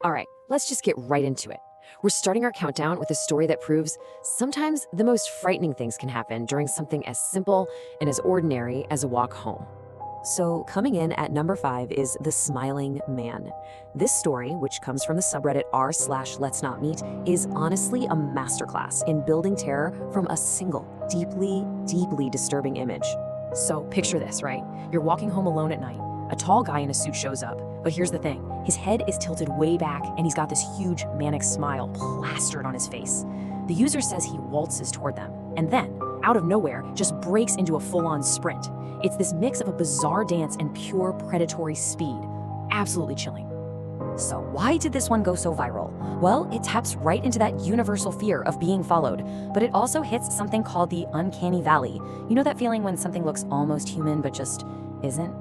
All right, let's just get right into it. We're starting our countdown with a story that proves sometimes the most frightening things can happen during something as simple and as ordinary as a walk home. So, coming in at number 5 is The Smiling Man. This story, which comes from the subreddit r/letsnotmeet, is honestly a masterclass in building terror from a single, deeply, deeply disturbing image. So, picture this, right? You're walking home alone at night. A tall guy in a suit shows up, but here's the thing. His head is tilted way back, and he's got this huge manic smile plastered on his face. The user says he waltzes toward them, and then, out of nowhere, just breaks into a full-on sprint. It's this mix of a bizarre dance and pure predatory speed. Absolutely chilling. So why did this one go so viral? Well, it taps right into that universal fear of being followed, but it also hits something called the uncanny valley. You know that feeling when something looks almost human but just isn't?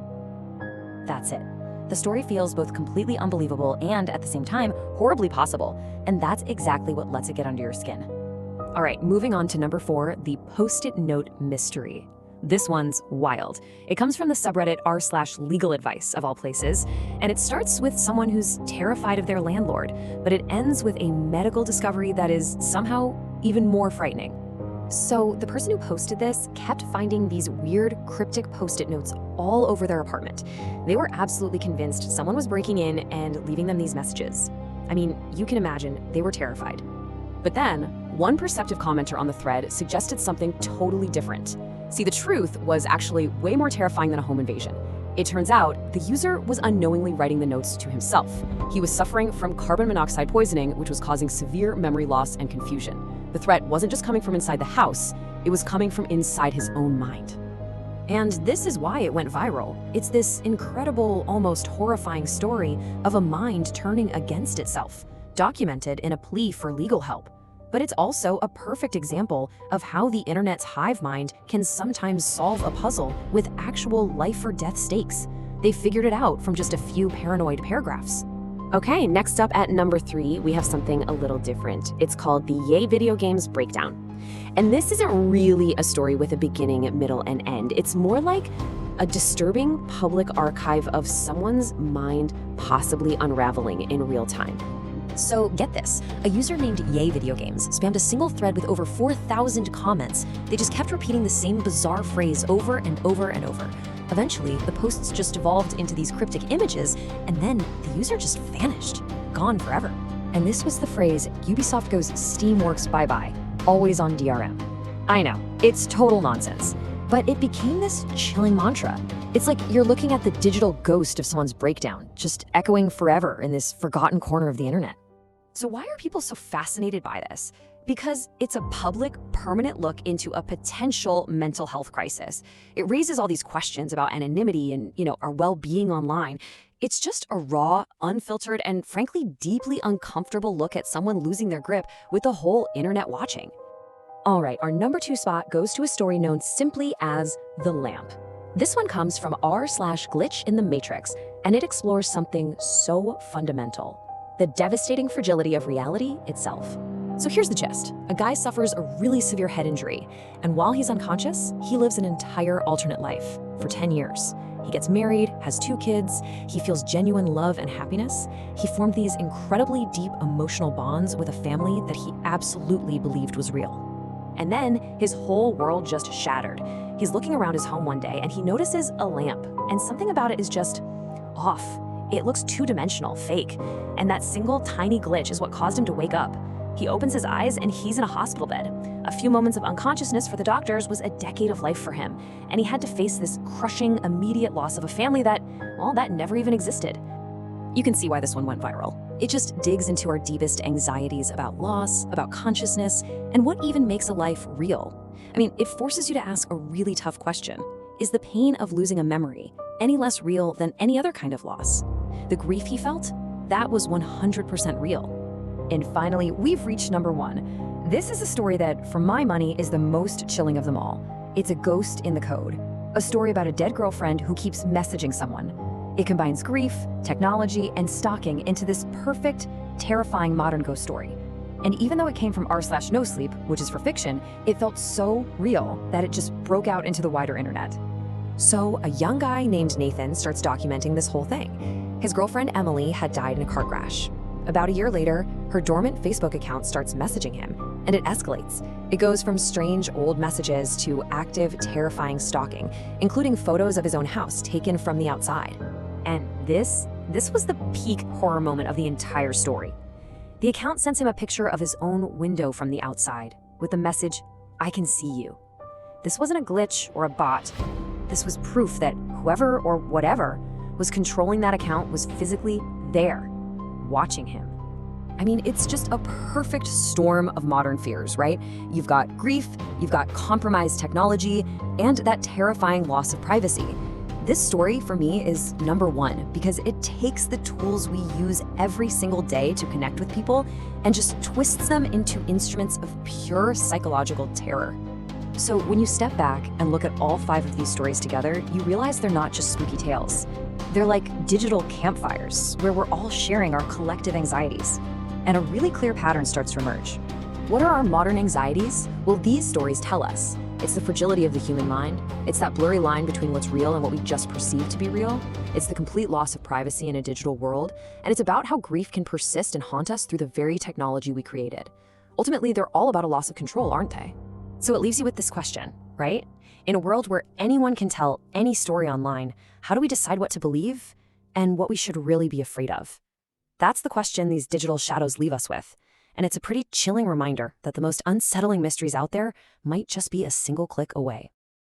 That's it. The story feels both completely unbelievable and, at the same time, horribly possible. And that's exactly what lets it get under your skin. All right, moving on to number 4, the Post-it Note Mystery. This one's wild. It comes from the subreddit r/legal advice, of all places, and it starts with someone who's terrified of their landlord, but it ends with a medical discovery that is somehow even more frightening. So the person who posted this kept finding these weird, cryptic Post-it notes all over their apartment. They were absolutely convinced someone was breaking in and leaving them these messages. I mean, you can imagine they were terrified. But then, one perceptive commenter on the thread suggested something totally different. See, the truth was actually way more terrifying than a home invasion. It turns out the user was unknowingly writing the notes to himself. He was suffering from carbon monoxide poisoning, which was causing severe memory loss and confusion. The threat wasn't just coming from inside the house, it was coming from inside his own mind. And this is why it went viral. It's this incredible, almost horrifying story of a mind turning against itself, documented in a plea for legal help. But it's also a perfect example of how the internet's hive mind can sometimes solve a puzzle with actual life or death stakes. They figured it out from just a few paranoid paragraphs. Okay, next up at number 3, we have something a little different. It's called the yayvideogames breakdown. And this isn't really a story with a beginning, middle, and end. It's more like a disturbing public archive of someone's mind possibly unraveling in real time. So get this, a user named yayvideogames spammed a single thread with over 4,000 comments. They just kept repeating the same bizarre phrase over and over and over. Eventually, the posts just evolved into these cryptic images, and then the user just vanished, gone forever. And this was the phrase, Ubisoft goes Steamworks bye-bye, always on DRM. I know, it's total nonsense, but it became this chilling mantra. It's like you're looking at the digital ghost of someone's breakdown, just echoing forever in this forgotten corner of the internet. So why are people so fascinated by this? Because it's a public, permanent look into a potential mental health crisis. It raises all these questions about anonymity and, our well-being online. It's just a raw, unfiltered, and frankly, deeply uncomfortable look at someone losing their grip with the whole internet watching. All right, our number 2 spot goes to a story known simply as The Lamp. This one comes from r/glitch in the Matrix, and it explores something so fundamental: the devastating fragility of reality itself. So here's the gist. A guy suffers a really severe head injury, and while he's unconscious, he lives an entire alternate life for 10 years. He gets married, has 2 kids, he feels genuine love and happiness. He formed these incredibly deep emotional bonds with a family that he absolutely believed was real. And then his whole world just shattered. He's looking around his home one day and he notices a lamp, and something about it is just off. It looks two-dimensional, fake, and that single tiny glitch is what caused him to wake up. He opens his eyes and he's in a hospital bed. A few moments of unconsciousness for the doctors was a decade of life for him, and he had to face this crushing, immediate loss of a family that never even existed. You can see why this one went viral. It just digs into our deepest anxieties about loss, about consciousness, and what even makes a life real. I mean, it forces you to ask a really tough question. Is the pain of losing a memory any less real than any other kind of loss? The grief he felt, that was 100% real. And finally, we've reached number 1. This is a story that, for my money, is the most chilling of them all. It's A Ghost in the Code, a story about a dead girlfriend who keeps messaging someone. It combines grief, technology, and stalking into this perfect, terrifying modern ghost story. And even though it came from r/nosleep, which is for fiction, it felt so real that it just broke out into the wider internet. So a young guy named Nathan starts documenting this whole thing. His girlfriend Emily had died in a car crash. About a year later, her dormant Facebook account starts messaging him, and it escalates. It goes from strange old messages to active, terrifying stalking, including photos of his own house taken from the outside. And this was the peak horror moment of the entire story. The account sends him a picture of his own window from the outside, with the message, "I can see you." This wasn't a glitch or a bot. This was proof that whoever or whatever was controlling that account was physically there, watching him. I mean, it's just a perfect storm of modern fears, right? You've got grief, you've got compromised technology, and that terrifying loss of privacy. This story, for me, is number one because it takes the tools we use every single day to connect with people and just twists them into instruments of pure psychological terror. So when you step back and look at all 5 of these stories together, you realize they're not just spooky tales. They're like digital campfires where we're all sharing our collective anxieties. And a really clear pattern starts to emerge. What are our modern anxieties? Well, these stories tell us. It's the fragility of the human mind. It's that blurry line between what's real and what we just perceive to be real. It's the complete loss of privacy in a digital world. And it's about how grief can persist and haunt us through the very technology we created. Ultimately, they're all about a loss of control, aren't they? So it leaves you with this question, right? In a world where anyone can tell any story online, how do we decide what to believe and what we should really be afraid of? That's the question these digital shadows leave us with. And it's a pretty chilling reminder that the most unsettling mysteries out there might just be a single click away.